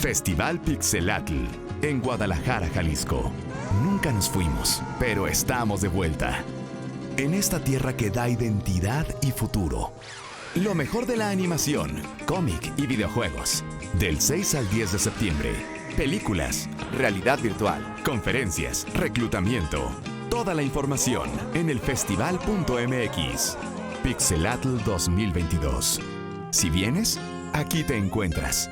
Festival Pixelatl, en Guadalajara, Jalisco. Nunca nos fuimos, pero estamos de vuelta. En esta tierra que da identidad y futuro. Lo mejor de la animación, cómic y videojuegos. Del 6 al 10 de septiembre. Películas, realidad virtual, conferencias, reclutamiento. Toda la información en elfestival.mx. Pixelatl 2022. Si vienes, aquí te encuentras.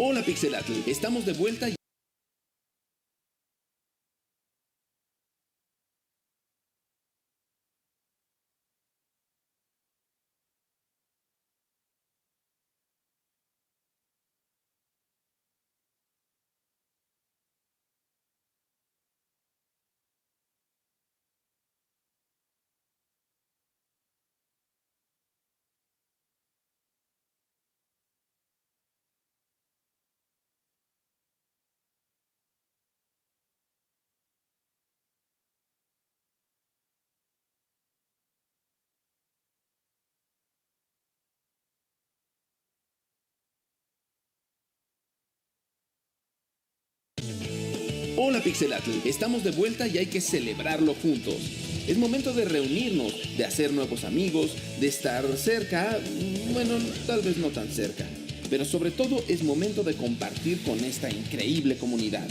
Hola Pixelatl, estamos de vuelta. Hola Pixelatl, estamos de vuelta y hay que celebrarlo juntos. Es momento de reunirnos, de hacer nuevos amigos, de estar cerca, bueno, tal vez no tan cerca, pero sobre todo es momento de compartir con esta increíble comunidad.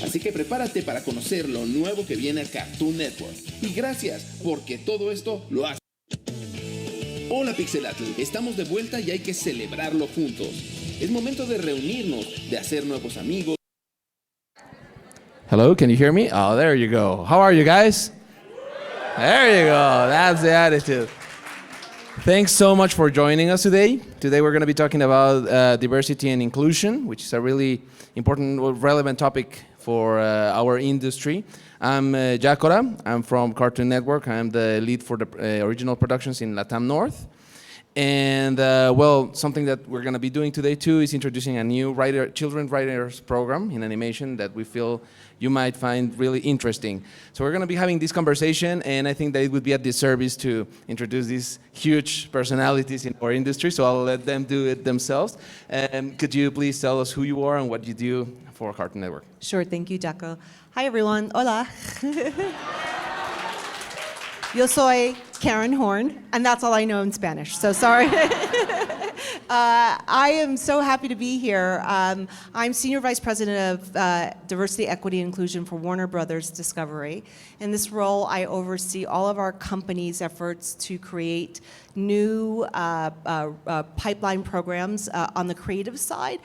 Así que prepárate para conocer lo nuevo que viene a Cartoon Network. Y gracias, porque todo esto lo hace. Hola Pixelatl, estamos de vuelta y hay que celebrarlo juntos. Es momento de reunirnos, de hacer nuevos amigos. Hello, can you hear me? Oh, there you go. How are you guys? There you go. That's the attitude. Thanks so much for joining us today. Today we're going to be talking about diversity and inclusion, which is a really important, relevant topic for our industry. I'm Jacora. I'm from Cartoon Network. I'm the lead for the original productions in Latam North. And well, something that we're going to be doing today too is introducing a new children writers program in animation that we feel you might find really interesting. So we're going to be having this conversation, and I think that it would be a disservice to introduce these huge personalities in our industry, so I'll let them do it themselves. Could you please tell us who you are and what you do for Cartoon Network? Sure, thank you, Jaco. Hi, everyone. Hola. Yo soy Karen Horn, and that's all I know in Spanish, so sorry. I am so happy to be here. I'm Senior Vice President of Diversity, Equity, and Inclusion for Warner Brothers Discovery. In this role, I oversee all of our company's efforts to create new pipeline programs on the creative side.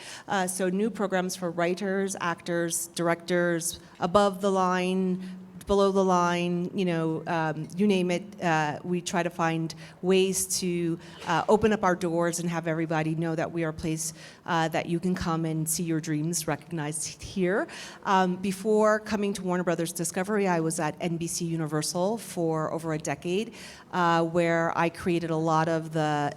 So new programs for writers, actors, directors, above the line, below the line, you name it. We try to find ways to open up our doors and have everybody know that we are a place that you can come and see your dreams recognized here. Before coming to Warner Brothers Discovery, I was at NBC Universal for over a decade, where I created a lot of the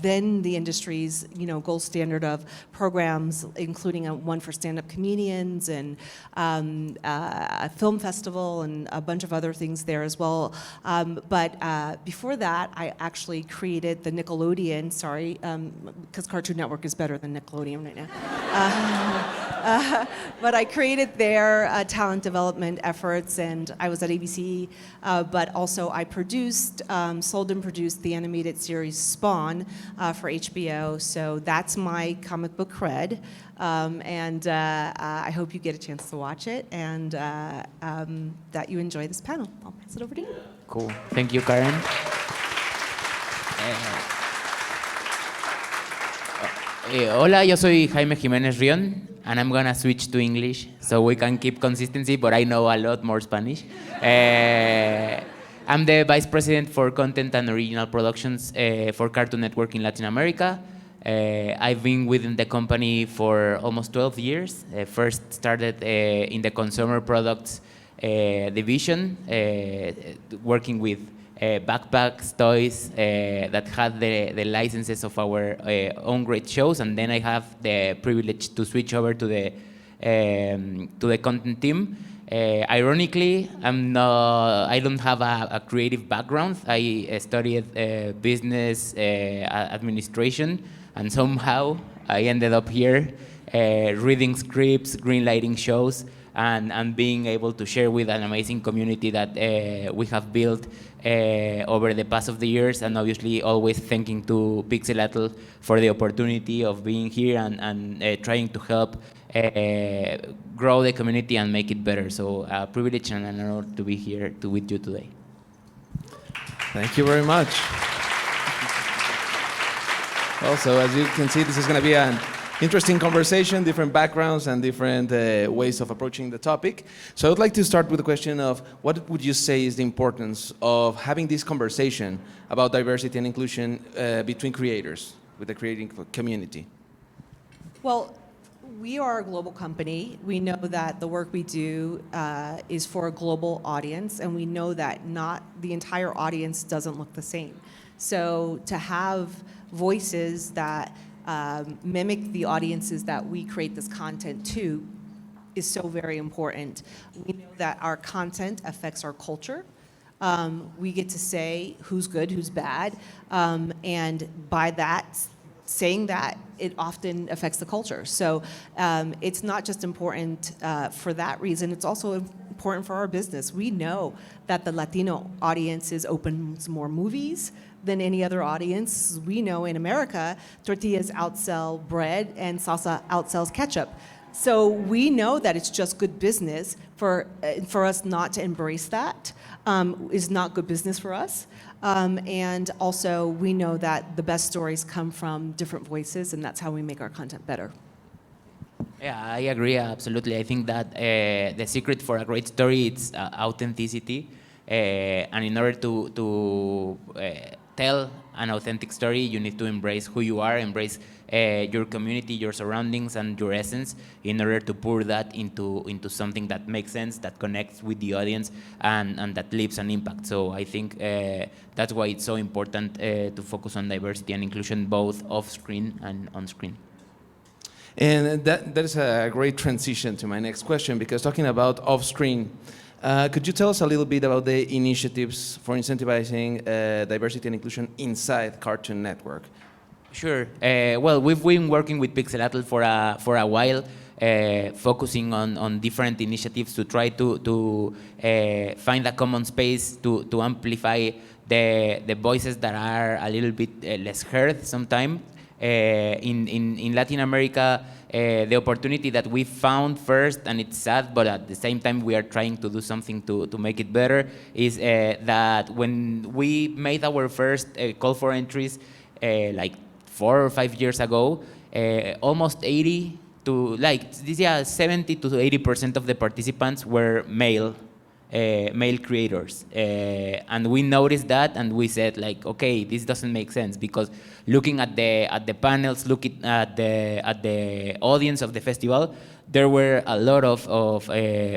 then the industry's gold standard of programs, including one for stand-up comedians and a film festival and a bunch of other things there as well. But before that, I actually created the Nickelodeon, sorry, because Cartoon Network is better than Nickelodeon right now. But I created their talent development efforts, and I was at ABC, but also I produced, sold and produced the animated series Spawn for HBO, so that's my comic book cred. And I hope you get a chance to watch it, and that you enjoy this panel. I'll pass it over to you. Cool. Thank you, Karen. Hola, yo soy Jaime Jiménez Rion, and I'm gonna switch to English so we can keep consistency, but I know a lot more Spanish. I'm the Vice President for Content and Original Productions for Cartoon Network in Latin America. I've been within the company for almost 12 years. First started in the consumer products division, working with backpacks, toys that had the licenses of our own great shows, and then I have the privilege to switch over to the content team. Ironically, I don't have a creative background. I studied business administration, and somehow I ended up here reading scripts, greenlighting shows, and being able to share with an amazing community that we have built over the past of the years, and obviously always thanking to Pixelatl for the opportunity of being here and trying to help grow the community and make it better. So a privilege and an honor to be here with you today. Thank you very much. Also, as you can see, this is going to be an interesting conversation, different backgrounds and different ways of approaching the topic. So I would like to start with the question of what would you say is the importance of having this conversation about diversity and inclusion between creators, with the creating community? Well, we are a global company. We know that the work we do is for a global audience, and we know that not the entire audience doesn't look the same. So to have voices that mimic the audiences that we create this content to is so very important. We know that our content affects our culture. We get to say who's good, who's bad, and by that, saying that, it often affects the culture. So it's not just important for that reason, it's also important for our business. We know that the Latino audiences opens more movies than any other audience. We know in America, tortillas outsell bread and salsa outsells ketchup. So we know that it's just good business for us not to embrace that is not good business for us. And also we know that the best stories come from different voices, and that's how we make our content better. Yeah, I agree absolutely. I think that the secret for a great story is authenticity, and in order to tell an authentic story, you need to embrace who you are, embrace your community, your surroundings, and your essence in order to pour that into something that makes sense, that connects with the audience, and that leaves an impact. So I think that's why it's so important to focus on diversity and inclusion, both off-screen and on-screen. And that is a great transition to my next question, because talking about off-screen, could you tell us a little bit about the initiatives for incentivizing diversity and inclusion inside Cartoon Network? Sure. Well, we've been working with Pixelatl for a while, focusing on different initiatives to try to find a common space to amplify the voices that are a little bit less heard sometimes. In Latin America, the opportunity that we found first, and it's sad, but at the same time we are trying to do something to make it better, is that when we made our first call for entries like 4 or 5 years ago, almost 70 to 80% of the participants were male creators, and we noticed that, and we said, like, okay, this doesn't make sense, because looking at the panels, looking at the audience of the festival, there were a lot of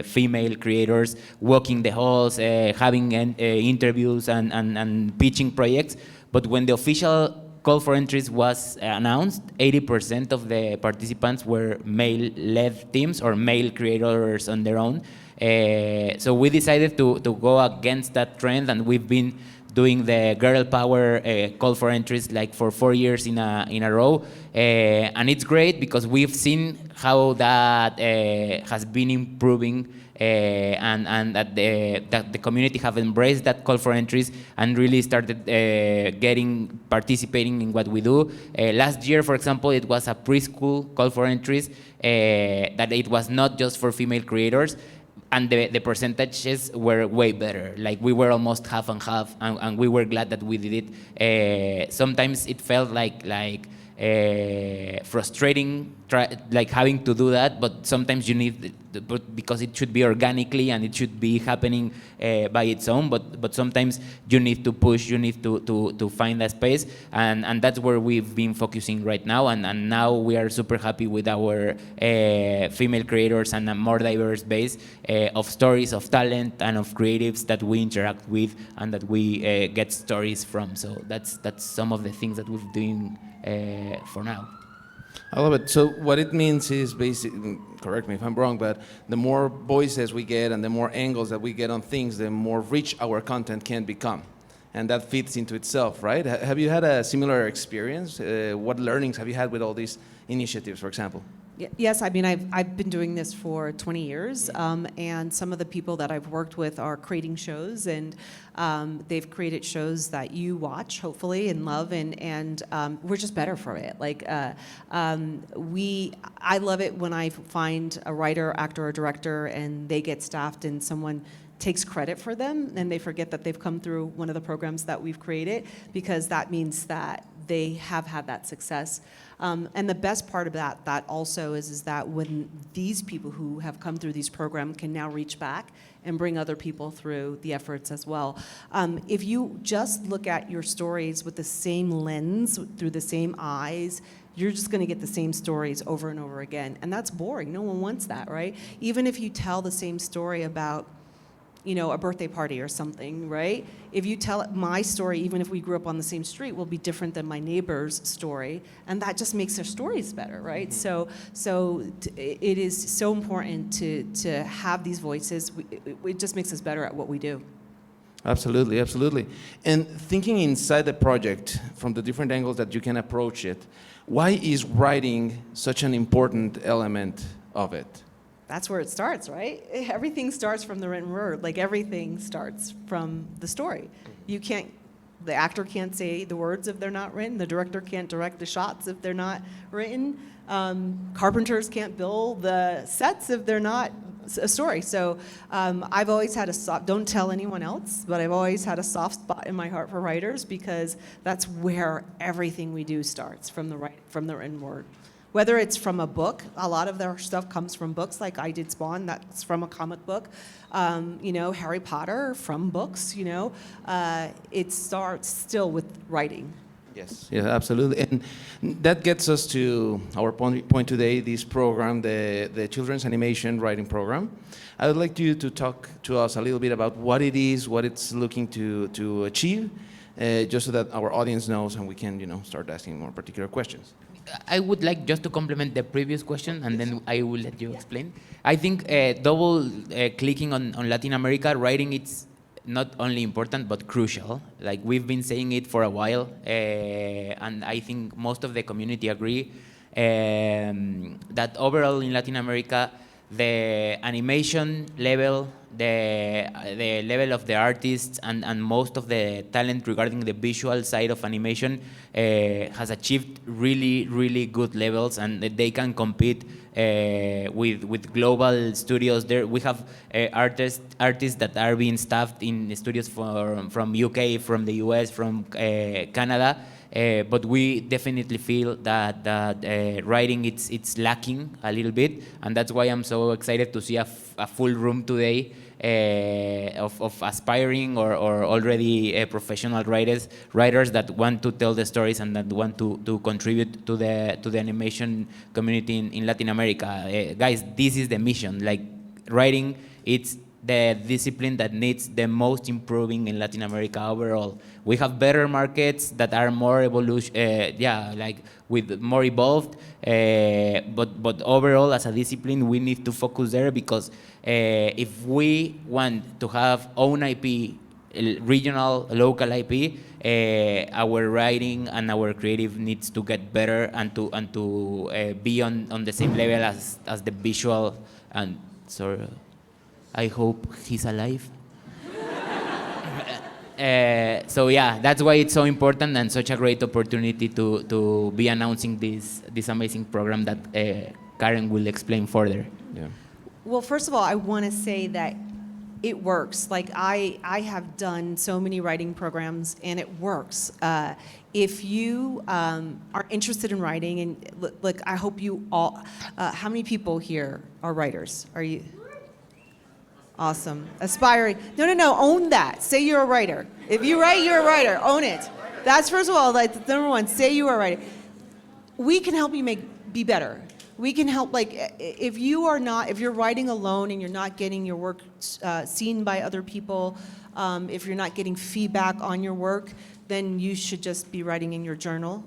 female creators walking the halls, having interviews and pitching projects. But when the official call for entries was announced, 80% of the participants were male-led teams or male creators on their own. So we decided to go against that trend, and we've been doing the girl power call for entries like for 4 years in a row, and it's great because we've seen how that has been improving, and that the community have embraced that call for entries and really started participating in what we do. Last year, for example, it was a preschool call for entries, that it was not just for female creators, and the percentages were way better. Like, we were almost half and half, and we were glad that we did it. Sometimes it felt like frustrating, like having to do that, but sometimes you need, because it should be organically and it should be happening by its own, but sometimes you need to push, you need to find that space, and that's where we've been focusing right now, and now we are super happy with our female creators and a more diverse base of stories, of talent, and of creatives that we interact with and that we get stories from. So that's some of the things that we're doing for now. I love it. So what it means is, basically, correct me if I'm wrong, but the more voices we get and the more angles that we get on things, the more rich our content can become. And that fits into itself, right? Have you had a similar experience? What learnings have you had with all these initiatives, for example? Yes, I mean, I've been doing this for 20 years, and some of the people that I've worked with are creating shows, and they've created shows that you watch, hopefully, and love, and we're just better for it. Like, I love it when I find a writer, actor, or director, and they get staffed, and someone takes credit for them, and they forget that they've come through one of the programs that we've created, because that means that they have had that success. And the best part of that also is that when these people who have come through these programs can now reach back and bring other people through the efforts as well. If you just look at your stories with the same lens, through the same eyes, you're just going to get the same stories over and over again. And that's boring. No one wants that, right? Even if you tell the same story about, you know, a birthday party or something, right? If you tell my story, even if we grew up on the same street, will be different than my neighbor's story, and that just makes their stories better, right? It is so important to have these voices. It just makes us better at what we do. Absolutely, absolutely. And thinking inside the project from the different angles that you can approach it, why is writing such an important element of it? That's where it starts, right? Everything starts from the written word. Like, everything starts from the story. The actor can't say the words if they're not written. The director can't direct the shots if they're not written. Carpenters can't build the sets if they're not a story. So I've always had don't tell anyone else, but I've always had a soft spot in my heart for writers, because that's where everything we do starts, from the written word. Whether it's from a book, a lot of their stuff comes from books, like I did Spawn, that's from a comic book. You know, Harry Potter, from books, you know. It starts still with writing. Yes, yeah, absolutely. And that gets us to our point today, this program, the Children's Animation Writing Program. I would like you to talk to us a little bit about what it is, what it's looking to achieve, just so that our audience knows and we can, you know, start asking more particular questions. I would like just to complement the previous question, and then I will let you explain. I think double clicking on Latin America, writing, it's not only important but crucial. Like, we've been saying it for a while, and I think most of the community agree that overall in Latin America, the animation level, the level of the artists, and most of the talent regarding the visual side of animation has achieved really, really good levels, and they can compete with global studios. There we have artists that are being staffed in studios from UK, from the US, from Canada. But we definitely feel that writing it's lacking a little bit, and that's why I'm so excited to see a full room today of aspiring or already professional writers that want to tell the stories and that want to contribute to the animation community in Latin America. Guys, this is the mission. Like, writing, it's the discipline that needs the most improving in Latin America overall. We have better markets that are more with more evolved, but overall as a discipline we need to focus there, because if we want to have own IP, regional, local IP, our writing and our creative needs to get better and to be on the same level as the visual. And sorry, I hope he's alive. So yeah, that's why it's so important and such a great opportunity to be announcing this amazing program that Karen will explain further. Yeah. Well, first of all, I want to say that it works. Like, I have done so many writing programs, and it works. If you are interested in writing, and look, I hope you all, how many people here are writers? Are you? Awesome. Aspiring. No, own that. Say you're a writer. If you write, you're a writer. Own it. That's, first of all, like, number one, say you are a writer. We can help you be better. We can help, like, if you're writing alone and you're not getting your work seen by other people, if you're not getting feedback on your work, then you should just be writing in your journal,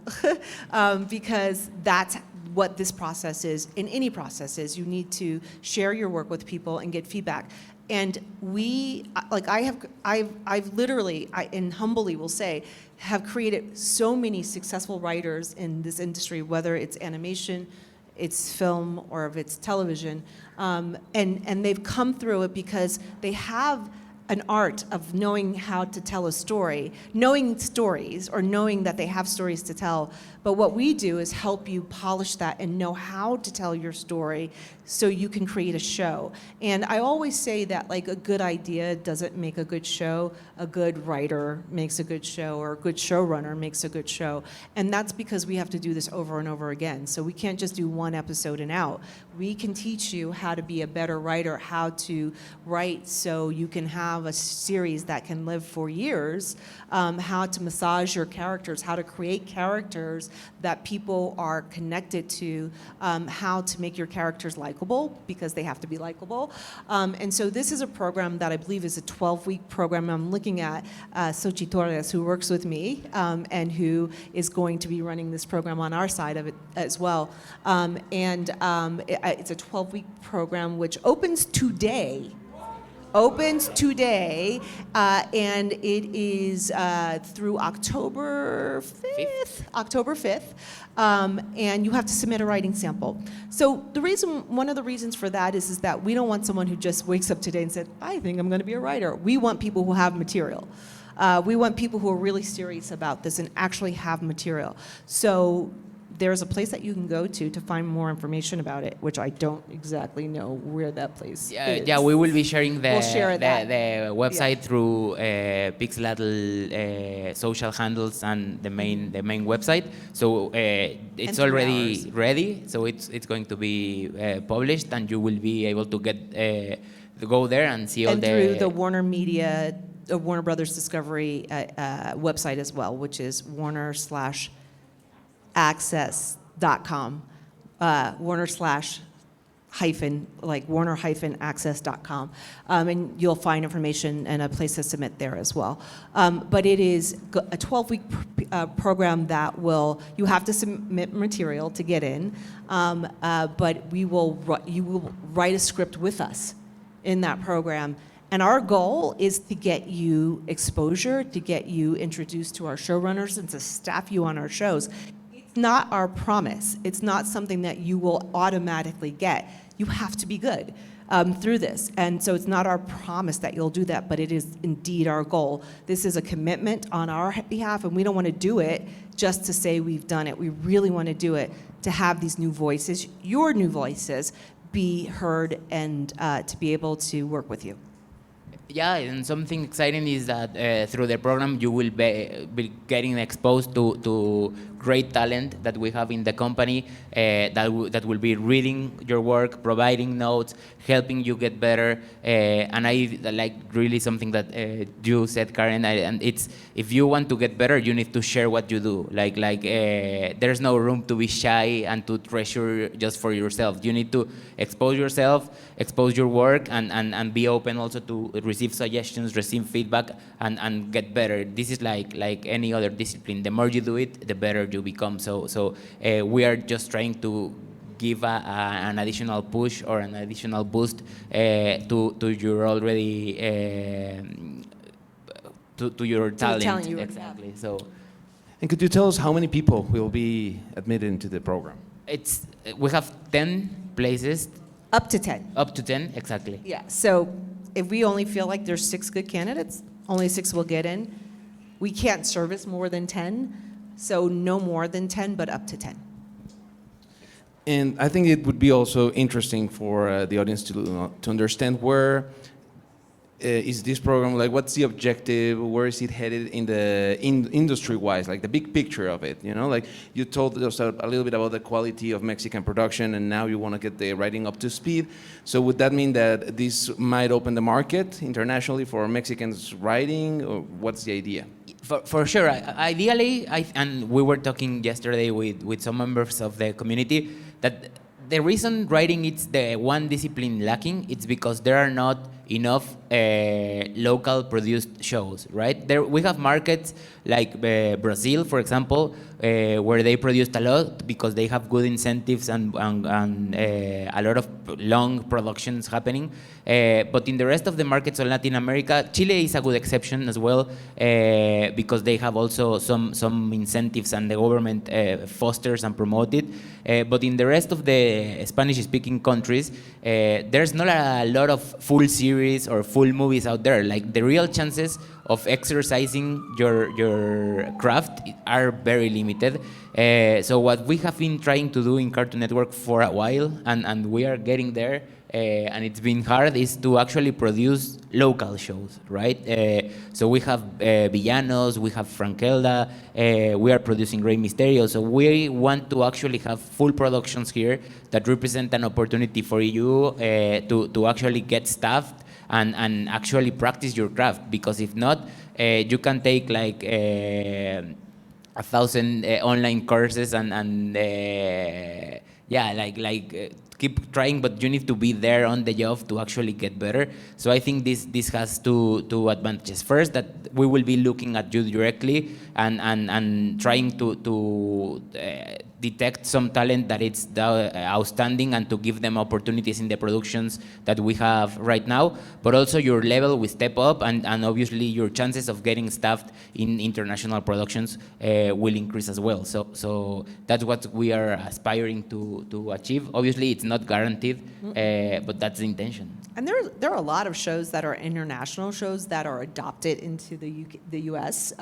because that's what this process is. In any process is, you need to share your work with people and get feedback. And I've literally, and humbly will say, have created so many successful writers in this industry, whether it's animation, it's film or if it's television. And they've come through it because they have an art of knowing how to tell a story, knowing stories or knowing that they have stories to tell. But what we do is help you polish that and know how to tell your story so you can create a show. And I always say that like a good idea doesn't make a good show, a good writer makes a good show, or a good showrunner makes a good show. And that's because we have to do this over and over again. So we can't just do one episode and out. We can teach you how to be a better writer, how to write so you can have a series that can live for years, how to massage your characters, how to create characters that people are connected to, how to make your characters likable, because they have to be likable. And so this is a program that I believe is a 12-week program. I'm looking at Xochitl Torres, who works with me and who is going to be running this program on our side of it as well. It's a 12-week program which opens today. And it is through October 5th. And you have to submit a writing sample. So one of the reasons for that is that we don't want someone who just wakes up today and said, I think I'm going to be a writer. We want people who have material. We want people who are really serious about this and actually have material. So there's a place that you can go to find more information about it, which I don't exactly know where that place is. Yeah, we will be sharing the website through Pixelatl social handles and the main website. So it's already ready. So it's going to be published, and you will be able to get go there and see all and through the Warner Media, Warner Brothers Discovery website as well, which is Warner/access.com, Warner-access.com, and you'll find information and a place to submit there as well. But it is a 12-week program that you have to submit material to get in, but you will write a script with us in that program. And our goal is to get you exposure, to get you introduced to our showrunners, and to staff you on our shows. It's not our promise. It's not something that you will automatically get. You have to be good through this. And so it's not our promise that you'll do that, but it is indeed our goal. This is a commitment on our behalf, and we don't want to do it just to say we've done it. We really want to do it to have these new voices, your new voices, be heard and to be able to work with you. Yeah, and something exciting is that through the program you will be getting exposed to great talent that we have in the company that will be reading your work, providing notes, helping you get better. And I like really something that you said, Karen, and it's if you want to get better, you need to share what you do. There's no room to be shy and to treasure just for yourself. You need to expose yourself, expose your work, and be open also to receive suggestions, receive feedback, and get better. This is like any other discipline. The more you do it, the better you become. So we are just trying to give an additional push or an additional boost to your already to your talent. Exactly. So. And could you tell us how many people will be admitted into the program? We have 10 places. Up to 10. Up to 10, exactly. Yeah, so if we only feel like there's 6 good candidates, only 6 will get in. We can't service more than 10, so no more than 10, but up to 10. And I think it would be also interesting for the audience to understand where is this program, like what's the objective, where is it headed in the industry-wise, like the big picture of it, you know? Like you told us a little bit about the quality of Mexican production, and now you want to get the writing up to speed. So would that mean that this might open the market internationally for Mexicans writing, or what's the idea? For sure. Ideally, and we were talking yesterday with some members of the community, that the reason writing is the one discipline lacking, it's because there are not enough local produced shows, right? There we have markets like Brazil, for example, where they produced a lot because they have good incentives and a lot of long productions happening. But in the rest of the markets of Latin America, Chile is a good exception as well, because they have also some incentives and the government fosters and promote it. But in the rest of the Spanish-speaking countries, there's not a lot of full series or full movies out there. Like the real chances of exercising your craft are very limited. So what we have been trying to do in Cartoon Network for a while, and we are getting there, and it's been hard, is to actually produce local shows, right? So we have Villanos, we have Frankelda, we are producing Rey Mysterio. So we want to actually have full productions here that represent an opportunity for you to actually get staffed and actually practice your craft. Because if not, you can take like 1,000 online courses and yeah, keep trying, but you need to be there on the job to actually get better. So I think this has two advantages. First, that we will be looking at you directly and trying to detect some talent that it's outstanding and to give them opportunities in the productions that we have right now. But also your level will step up, and obviously your chances of getting staffed in international productions will increase as well. So that's what we are aspiring to achieve. Obviously, it's not guaranteed, but that's the intention. And there are a lot of shows that are international shows that are adopted into the U.S.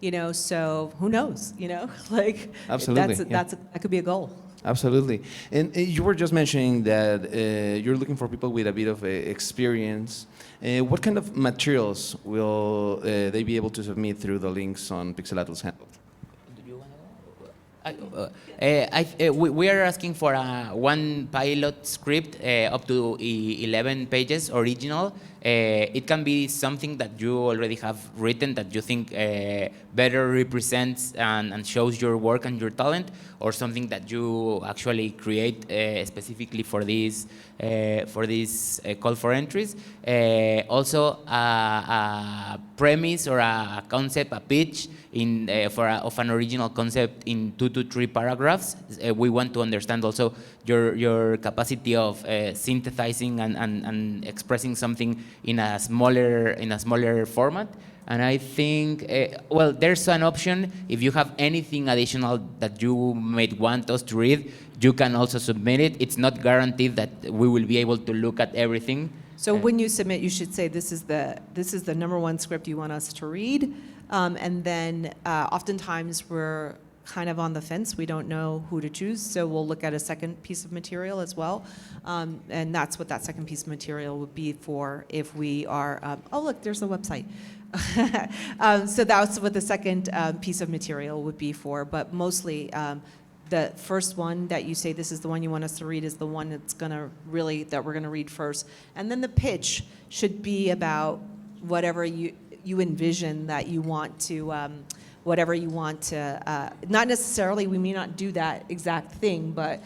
You know, so who knows? You know, like Absolutely, that could be a goal. Absolutely. And you were just mentioning that you're looking for people with a bit of experience. What kind of materials will they be able to submit through the links on Pixelatl's handle? We are asking for one pilot script up to 11 pages original. It can be something that you already have written that you think better represents and shows your work and your talent, or something that you actually create specifically for this call for entries. Also, a premise or a concept, a pitch of an original concept in 2 to 3 paragraphs. We want to understand also your capacity of synthesizing and expressing something in a smaller format. And I think, well, there's an option. If you have anything additional that you might want us to read, you can also submit it. It's not guaranteed that we will be able to look at everything. So when you submit, you should say this is the #1 script you want us to read, and then oftentimes we're kind of on the fence. We don't know who to choose, so we'll look at a second piece of material as well, and that's what that second piece of material would be for. If we are, oh look, there's a website. So that's what the second piece of material would be for, but mostly the first one that you say this is the one you want us to read is the one that we're gonna read first. And then the pitch should be about whatever you envision that you want to, not necessarily, we may not do that exact thing, but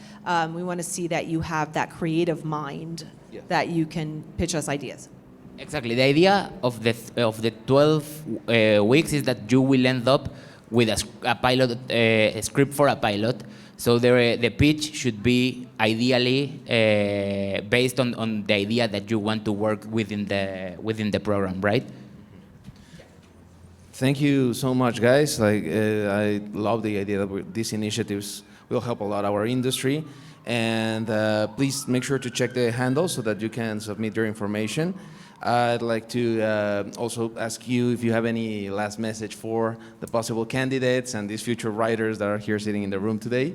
we wanna see that you have that creative mind that you can pitch us ideas. Exactly. The idea of the 12 weeks is that you will end up with a pilot, a script for a pilot. So the pitch should be ideally based on the idea that you want to work within the program, right? Thank you so much, guys. I love the idea that these initiatives will help a lot our industry. And please make sure to check the handle so that you can submit your information. I'd like to also ask you if you have any last message for the possible candidates and these future writers that are here sitting in the room today.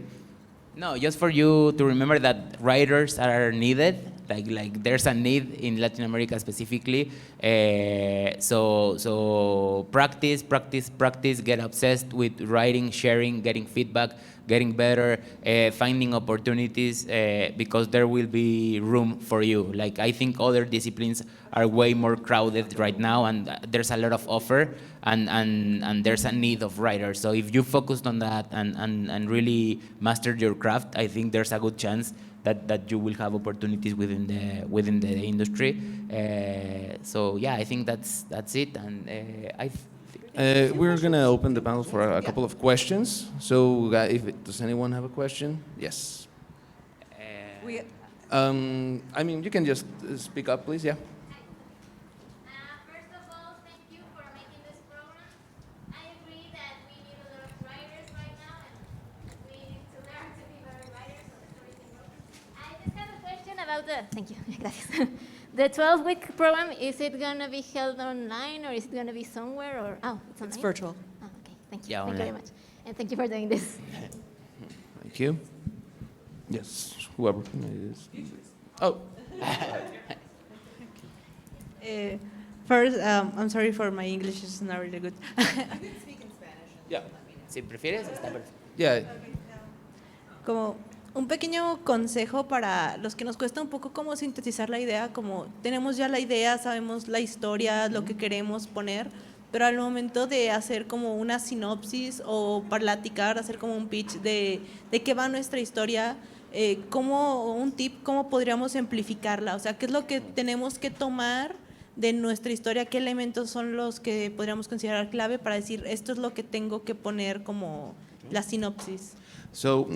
No, just for you to remember that writers are needed. Like there's a need in Latin America specifically. So practice, get obsessed with writing, sharing, getting feedback, getting better, finding opportunities, because there will be room for you. Like I think other disciplines are way more crowded right now, and there's a lot of offer, and there's a need of writers. So if you focused on that and really mastered your craft, I think there's a good chance that you will have opportunities within the industry. So yeah, I think that's it. And We're going to open the panel for a couple of questions. So does anyone have a question? Yes. We, I mean, you can just speak up, please. Yeah. First of all, thank you for making this program. I agree that we need a lot of writers right now, and we need to learn to be better writers so the story can grow. I just have a question about thank you, gracias. The 12-week program, is it going to be held online or is it going to be somewhere? Or it's online? it's virtual. Oh, okay, thank you. Yeah, Thank you very online. much. And thank you for doing this. Thank you. Yes, whoever. Oh. First, I'm sorry for my English, it's not really good. Yeah. si prefieres, está perfecto. Yeah. Como un pequeño consejo para los que nos cuesta un poco como sintetizar la idea, como tenemos ya la idea, sabemos la historia, lo que queremos poner, pero al momento de hacer como una sinopsis o platicar, hacer como un pitch de qué va nuestra historia, como un tip, cómo podríamos simplificarla, o sea, qué es lo que tenemos que tomar de nuestra historia, qué elementos son los que podríamos considerar clave para decir esto es lo que tengo que poner como la sinopsis. So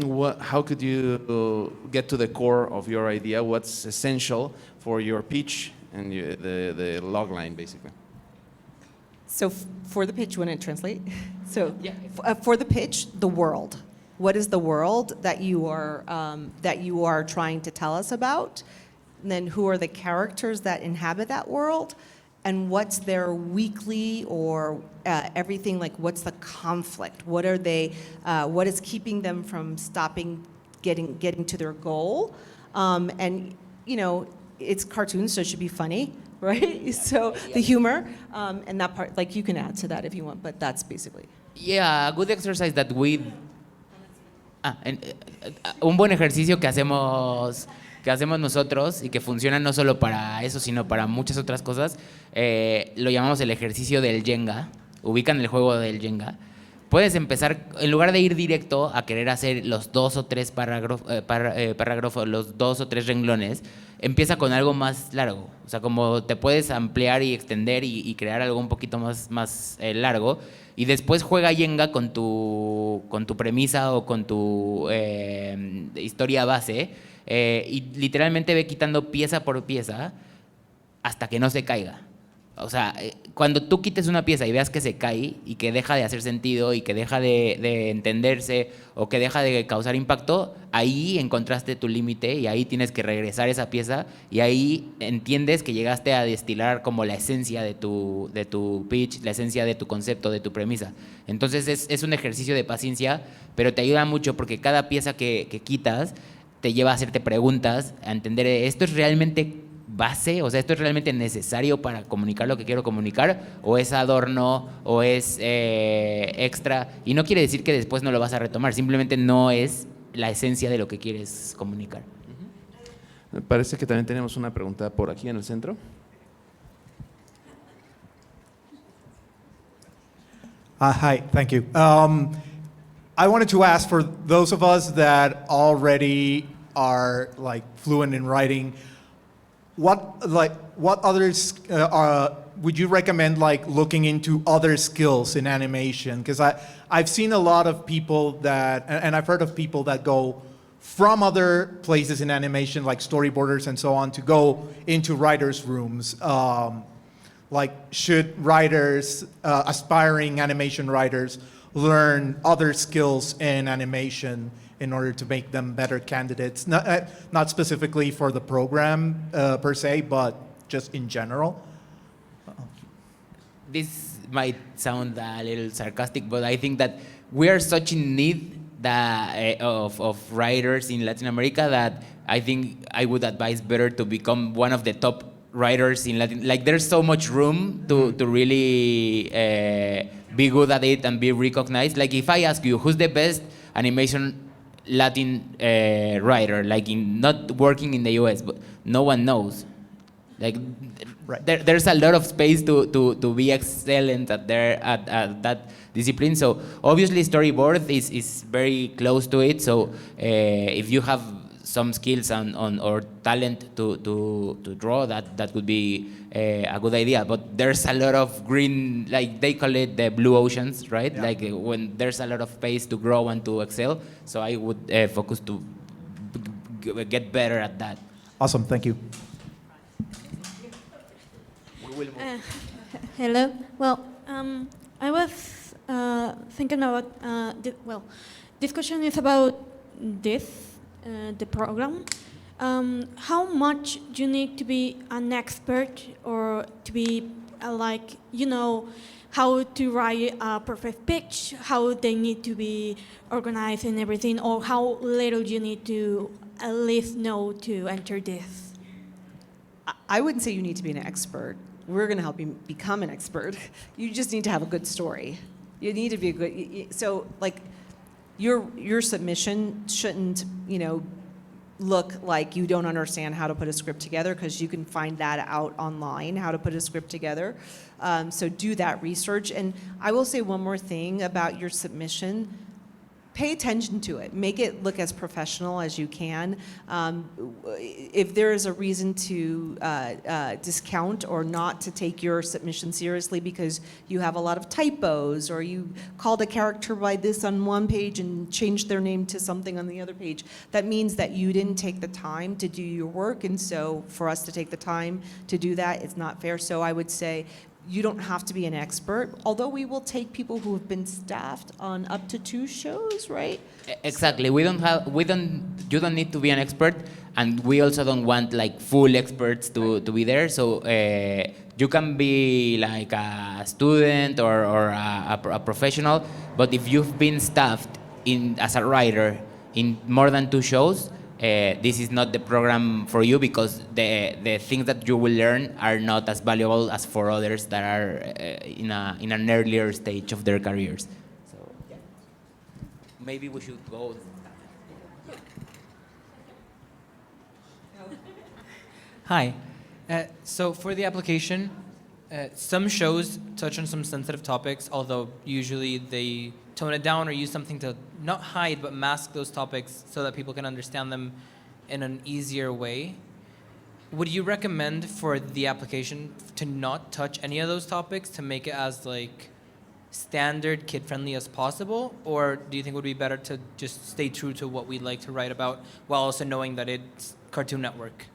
how could you get to the core of your idea? What's essential for your pitch and the log line, basically? So for the pitch, when it translate, so Yeah. For the pitch, the world. What is the world that you are trying to tell us about? And then who are the characters that inhabit that world? And what's their weekly or everything, like what's the conflict? What are they, what is keeping them from stopping getting to their goal? And, you know, it's cartoons, so it should be funny, right? So the humor, and that part, like you can add to that if you want, but that's basically. Yeah, a good exercise that un buen ejercicio que hacemos nosotros y que funciona no solo para eso, sino para muchas otras cosas, lo llamamos el ejercicio del Jenga. Ubican el juego del Jenga. Puedes empezar, en lugar de ir directo a querer hacer los 2 o 3 parágrafos, los 2 o 3 renglones, empieza con algo más largo. O sea, como te puedes ampliar y extender y crear algo un poquito más largo. Y después juega Jenga con tu premisa o con tu historia base. Y literalmente ve quitando pieza por pieza hasta que no se caiga. O sea, cuando tú quites una pieza y veas que se cae y que deja de hacer sentido y que deja de entenderse o que deja de causar impacto, ahí encontraste tu límite y ahí tienes que regresar esa pieza y ahí entiendes que llegaste a destilar como la esencia de tu pitch, la esencia de tu concepto, de tu premisa. Entonces es un ejercicio de paciencia, pero te ayuda mucho porque cada pieza que quitas te lleva a hacerte preguntas, a entender esto es realmente base, o sea, esto es realmente necesario para comunicar lo que quiero comunicar, o es adorno, o es extra, y no quiere decir que después no lo vas a retomar, simplemente no es la esencia de lo que quieres comunicar. Me parece que también tenemos una pregunta por aquí en el centro. Hi, thank you. I wanted to ask, for those of us that already are like fluent in writing, what others would you recommend, like looking into other skills in animation? Because I've seen a lot of people that, and I've heard of people that go from other places in animation, like storyboarders and so on, to go into writers' rooms. Like, should writers, aspiring animation writers, learn other skills in animation in order to make them better candidates? Not specifically for the program per se, but just in general. This might sound a little sarcastic, but I think that we are such in need of writers in Latin America that I think I would advise better to become one of the top writers in Latin. Like, there's so much room to really be good at it and be recognized. Like, if I ask you, who's the best animation Latin writer, like not working in the US, but no one knows. Like, right. there's a lot of space to be excellent at that discipline. So obviously storyboard is very close to it. So if you have some skills on or talent to draw, that would be a good idea. But there's a lot of green, like they call it the blue oceans, right? Yeah. Like when there's a lot of space to grow and to excel. So I would focus to get better at that. Awesome, thank you. Hello. Well, I was thinking about, this question is about the program. How much do you need to be an expert or to be how to write a perfect pitch, how they need to be organized and everything, or how little you need to at least know to enter this? I wouldn't say you need to be an expert. We're going to help you become an expert. You just need to have a good story. You need to be a good. So, like, your submission shouldn't, look like you don't understand how to put a script together, because you can find that out online, how to put a script together. So do that research. And I will say one more thing about your submission. Pay attention to it. Make it look as professional as you can. If there is a reason to discount or not to take your submission seriously because you have a lot of typos, or you called a character by this on one page and changed their name to something on the other page, that means that you didn't take the time to do your work. And so for us to take the time to do that, it's not fair. So I would say, you don't have to be an expert, although we will take people who have been staffed on up to 2 shows, right? Exactly. You don't need to be an expert, and we also don't want like full experts to be there. So you can be like a student or a professional, but if you've been staffed as a writer in more than 2 shows, this is not the program for you, because the things that you will learn are not as valuable as for others that are in an earlier stage of their careers. So yeah. Maybe we should go. Hi. So for the application, some shows touch on some sensitive topics, although usually they tone it down or use something to not hide but mask those topics so that people can understand them in an easier way. Would you recommend for the application to not touch any of those topics, to make it as like standard kid-friendly as possible? Or do you think it would be better to just stay true to what we like to write about while also knowing that it's Cartoon Network?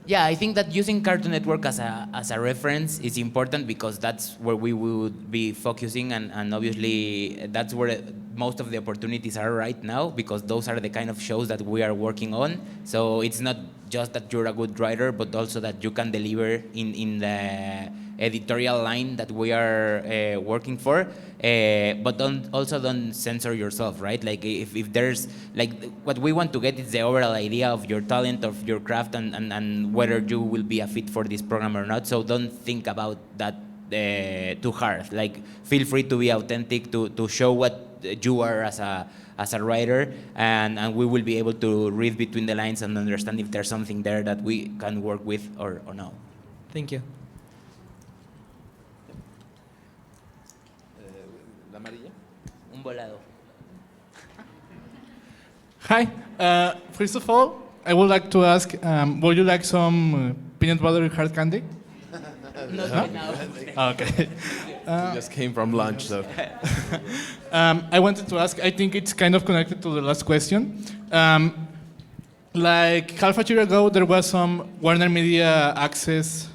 Yeah, I think that using Cartoon Network as a reference is important, because that's where we would be focusing, and obviously that's where most of the opportunities are right now, because those are the kind of shows that we are working on. So it's not just that you're a good writer, but also that you can deliver in the editorial line that we are working for. But don't censor yourself, right? Like if there's, like, what we want to get is the overall idea of your talent, of your craft, and whether you will be a fit for this program or not. So don't think about that too hard. Like, feel free to be authentic, to show what you are as a writer, and we will be able to read between the lines and understand if there's something there that we can work with or no. Thank you. Un volado. Hi. First of all, I would like to ask, would you like some peanut butter hard candy? Not Huh? right now. Okay. We just came from lunch, so. I wanted to ask, I think it's kind of connected to the last question. Like half a year ago, there was some Warner Media Access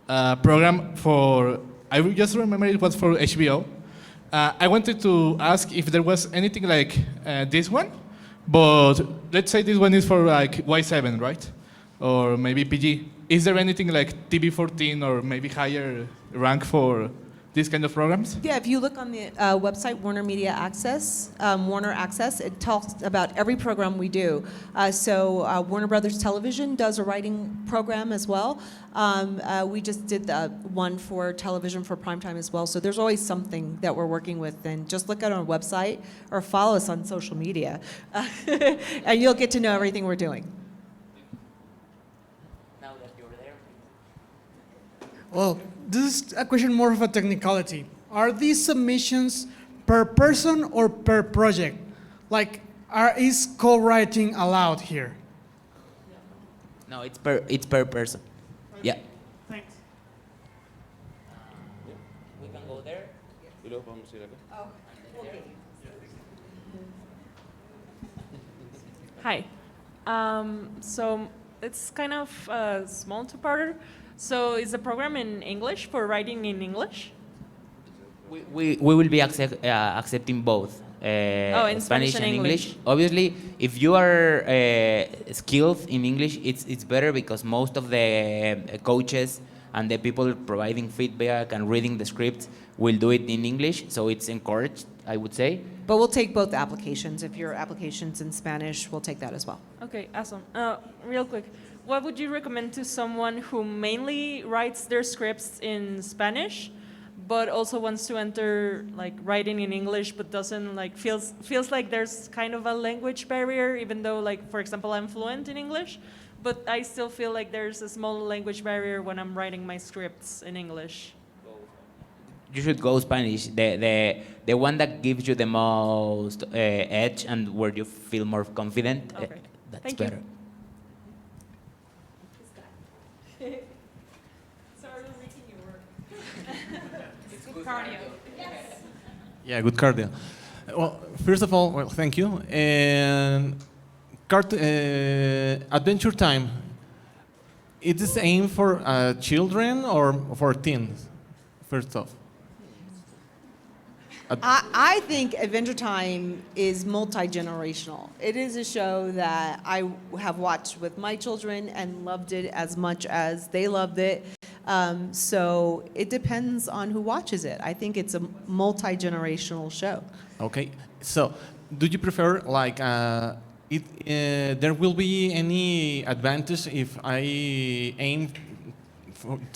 program for, I just remember it was for HBO. I wanted to ask if there was anything like this one, but let's say this one is for like Y7, right? Or maybe PG. Is there anything like TV14 or maybe higher rank for these kind of programs? Yeah, if you look on the website, Warner Media Access, Warner Access, it talks about every program we do. So Warner Brothers Television does a writing program as well. We just did one for television for primetime as well. So there's always something that we're working with. And just look at our website or follow us on social media. And you'll get to know everything we're doing. Now that you're there. Well, this is a question more of a technicality. Are these submissions per person or per project? Like, is co-writing allowed here? No, it's per person. Yeah. Thanks. We can go there. Hi. So it's kind of a small two-parter. So is the program in English for writing in English? We will be accepting both in Spanish and and English. Obviously, if you are skilled in English, it's better because most of the coaches and the people providing feedback and reading the scripts will do it in English. So it's encouraged, I would say. But we'll take both applications. If your application's in Spanish, we'll take that as well. Okay, awesome. Real quick, what would you recommend to someone who mainly writes their scripts in Spanish, but also wants to enter like writing in English, but doesn't like feels like there's kind of a language barrier, even though like for example I'm fluent in English, but I still feel like there's a small language barrier when I'm writing my scripts in English. You should go Spanish, the one that gives you the most edge and where you feel more confident. Okay. That's Thank you. better. Sorry, making you work. It's good cardio. Yes. Yeah, good cardio. Well, first of all, thank you. And Adventure Time, it is aimed for children or for teens, first off? I think Adventure Time is multi-generational. It is a show that I have watched with my children and loved it as much as they loved it. So it depends on who watches it. I think it's a multi-generational show. Okay, so do you prefer like there will be any advantage if I aim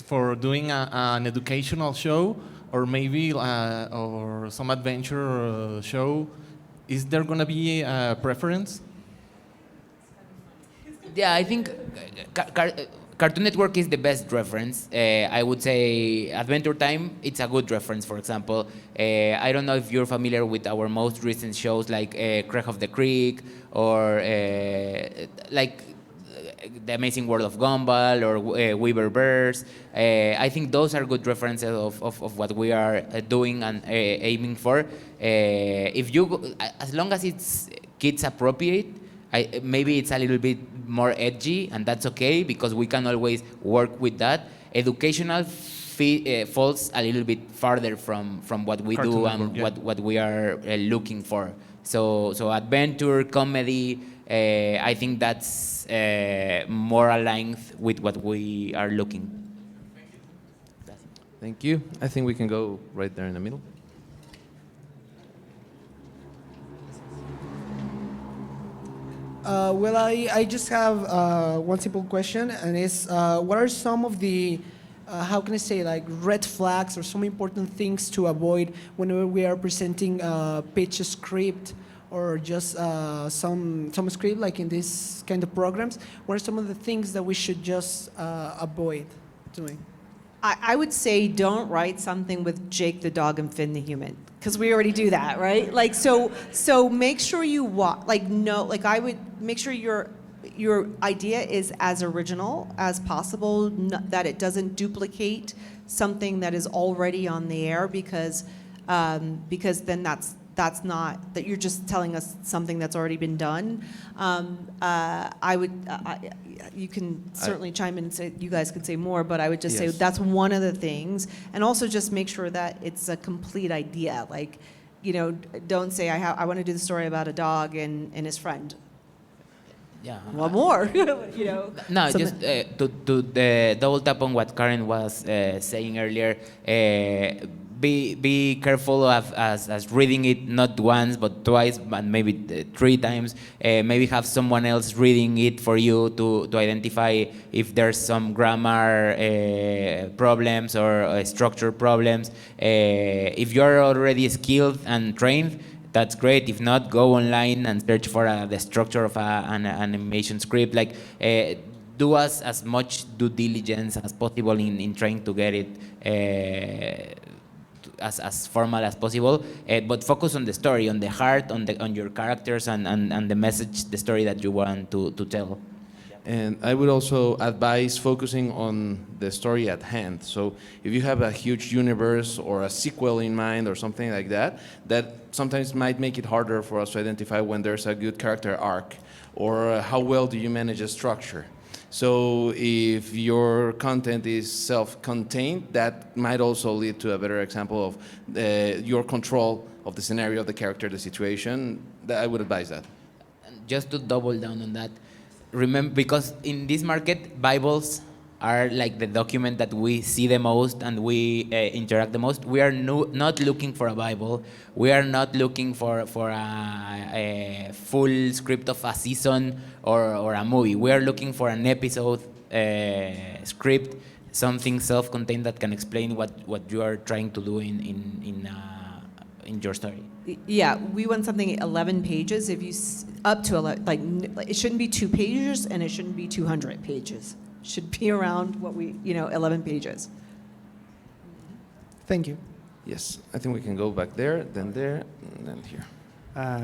for doing an educational show or maybe or some adventure show? Is there gonna be a preference? Yeah, I think Cartoon Network is the best reference. I would say Adventure Time, it's a good reference, for example. I don't know if you're familiar with our most recent shows like Craig of the Creek or like The Amazing World of Gumball or Weaver Bears. I think those are good references of what we are doing and aiming for. If you, as long as it's kids appropriate, maybe it's a little bit more edgy, and that's okay because we can always work with that. Educational falls a little bit farther from what we Cartoon do Network, and yeah. what we are looking for. So adventure, comedy, I think that's more aligned with what we are looking. Thank you. I think we can go right there in the middle. Well, I just have one simple question, and it's what are some of the, how can I say, like red flags or some important things to avoid whenever we are presenting a pitch script or just some script like in this kind of programs? What are some of the things that we should just avoid doing? I would say don't write something with Jake the dog and Finn the human, because we already do that, right? Like so make sure you I would make sure your idea is as original as possible, that it doesn't duplicate something that is already on the air, because then that's not, that you're just telling us something that's already been done. You can certainly chime in and say, you guys could say more, but I would just say Yes. that's one of the things. And also just make sure that it's a complete idea. Like, don't say, I want to do the story about a dog and his friend. Yeah. Well, more, No, something- just to double tap on what Karen was saying earlier. Be careful of as reading it not once but twice, but maybe 3 times. Maybe have someone else reading it for you to identify if there's some grammar problems or structure problems. If you're already skilled and trained, that's great. If not, go online and search for the structure of an animation script. Like, do as much due diligence as possible in trying to get it as formal as possible, but focus on the story, on the heart, on your characters, and the message, the story that you want to tell. And I would also advise focusing on the story at hand. So if you have a huge universe or a sequel in mind or something like that, that sometimes might make it harder for us to identify when there's a good character arc or how well do you manage a structure. So if your content is self-contained, that might also lead to a better example of your control of the scenario, the character, the situation. I would advise that. Just to double down on that, remember, because in this market, Bibles are like the document that we see the most and we interact the most. We are not looking for a Bible. We are not looking for a full script of a season or a movie. We are looking for an episode script, something self-contained that can explain what you are trying to do in your story. Yeah, we want something 11 pages. If you up to 11, it shouldn't be 2 pages and it shouldn't be 200 pages. It should be around 11 pages. Thank you. Yes, I think we can go back there, and then here.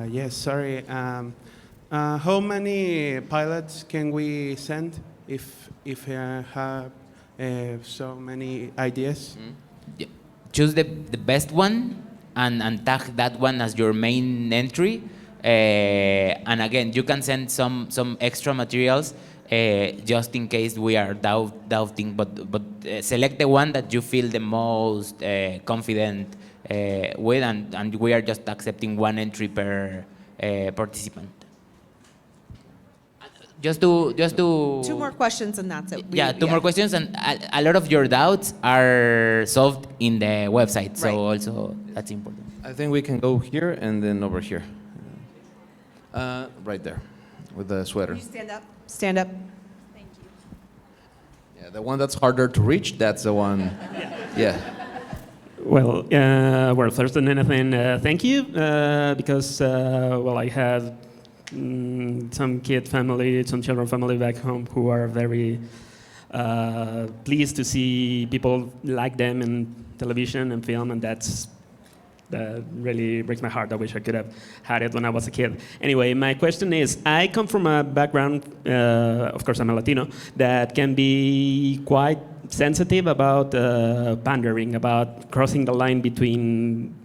Yes, sorry. How many pilots can we send if have so many ideas? Yeah. Choose the best one and tag that one as your main entry. And again, you can send some extra materials just in case we are doubting, but select the one that you feel the most confident with, and we are just accepting 1 entry per participant. Just to 2 more questions and that's it. Two more questions, and a lot of your doubts are solved in the website, so Right. also that's important. I think we can go here and then over here. Right there, with the sweater. Can you stand up? Stand up. Yeah, the one that's harder to reach, that's the one. Yeah. Well, first than anything, thank you, because, I have some children family back home who are very pleased to see people like them in television and film, and that really breaks my heart. I wish I could have had it when I was a kid. Anyway, my question is, I come from a background, of course I'm a Latino, that can be quite sensitive about pandering, about crossing the line between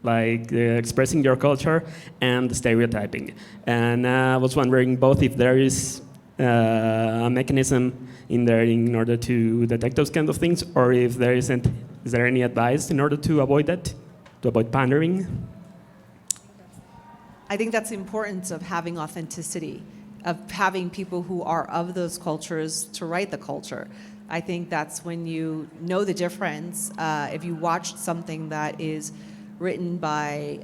expressing your culture and stereotyping. And I was wondering both if there is a mechanism in there in order to detect those kind of things, or if there isn't. Is there any advice in order to avoid that? To avoid pandering? I think that's the importance of having authenticity, of having people who are of those cultures to write the culture. I think that's when you know the difference. If you watch something that is written by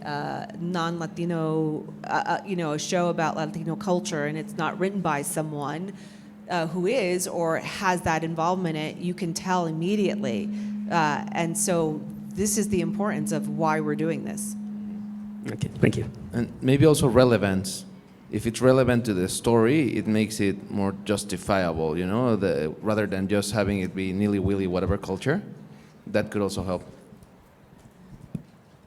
non-Latino, a show about Latino culture, and it's not written by someone who is or has that involvement in it, you can tell immediately. And so this is the importance of why we're doing this. Okay, thank you. And maybe also relevance. If it's relevant to the story, it makes it more justifiable, rather than just having it be nilly-willy whatever culture. That could also help.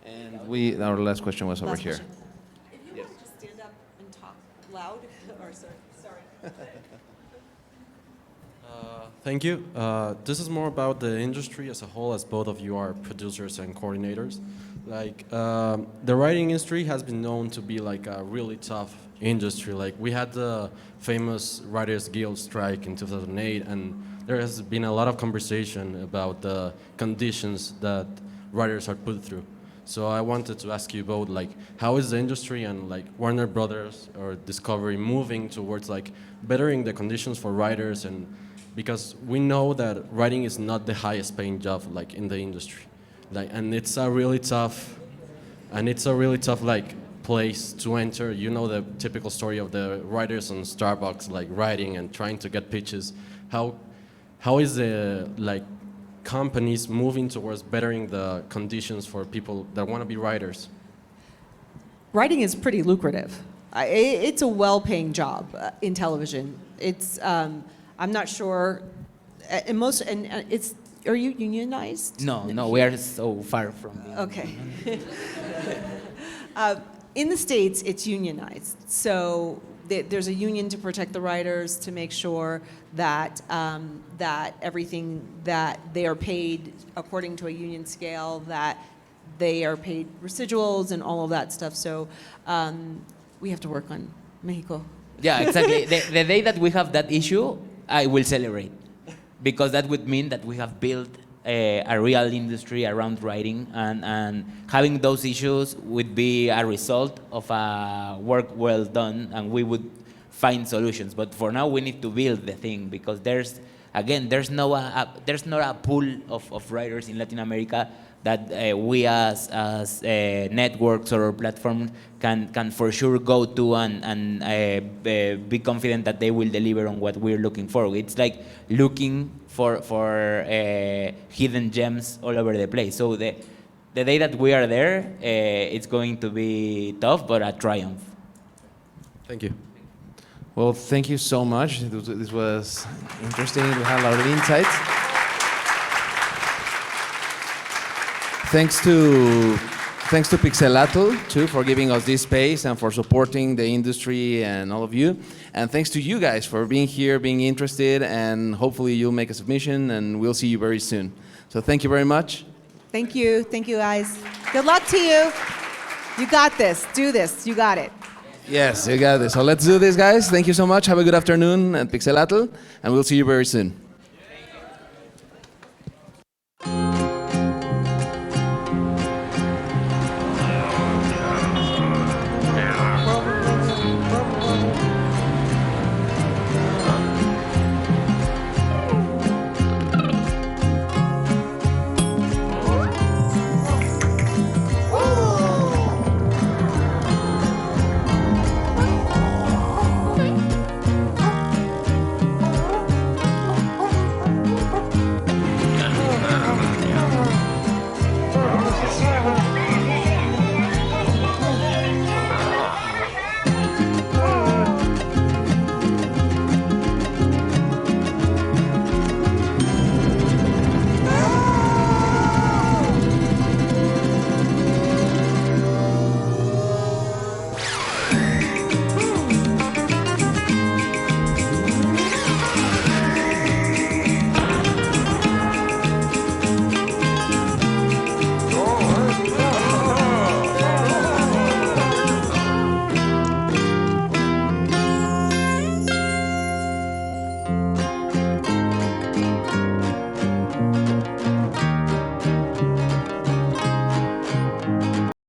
And our last question was over here. If you want to just stand up and talk loud, or sorry. Thank you. This is more about the industry as a whole, as both of you are producers and coordinators. The writing industry has been known to be a really tough industry. We had the famous Writers Guild strike in 2008, and there has been a lot of conversation about the conditions that writers are put through. So I wanted to ask you both, how is the industry and Warner Brothers or Discovery moving towards bettering the conditions for writers, and because we know that writing is not the highest paying job in the industry, and it's a really tough place to enter. You know the typical story of the writers on Starbucks writing and trying to get pitches. How is the companies moving towards bettering the conditions for people that want to be writers? Writing is pretty lucrative. It's a well-paying job in television. It's I'm not sure, and it's are you unionized? No, we are so far from being Okay. In the States, it's unionized. So there's a union to protect the writers, to make sure that, that everything, that they are paid according to a union scale, that they are paid residuals and all of that stuff. So we have to work on Mexico. Yeah, exactly. The day that we have that issue, I will celebrate, because that would mean that we have built a real industry around writing, and having those issues would be a result of a work well done, and we would find solutions. But for now, we need to build the thing, because there's not a pool of writers in Latin America that we as networks or platforms can for sure go to and be confident that they will deliver on what we're looking for. It's like looking for hidden gems all over the place. So the day that we are there, it's going to be tough, but a triumph. Thank you. Well, thank you so much. This was interesting. We had a lot of insights. Thanks to Pixelatl, too, for giving us this space and for supporting the industry and all of you. And thanks to you guys for being here, being interested, and hopefully you'll make a submission, and we'll see you very soon. So thank you very much. Thank you, guys. Good luck to you. You got this. Do this. You got it. Yes, you got this. So let's do this, guys. Thank you so much. Have a good afternoon at Pixelatl, and we'll see you very soon.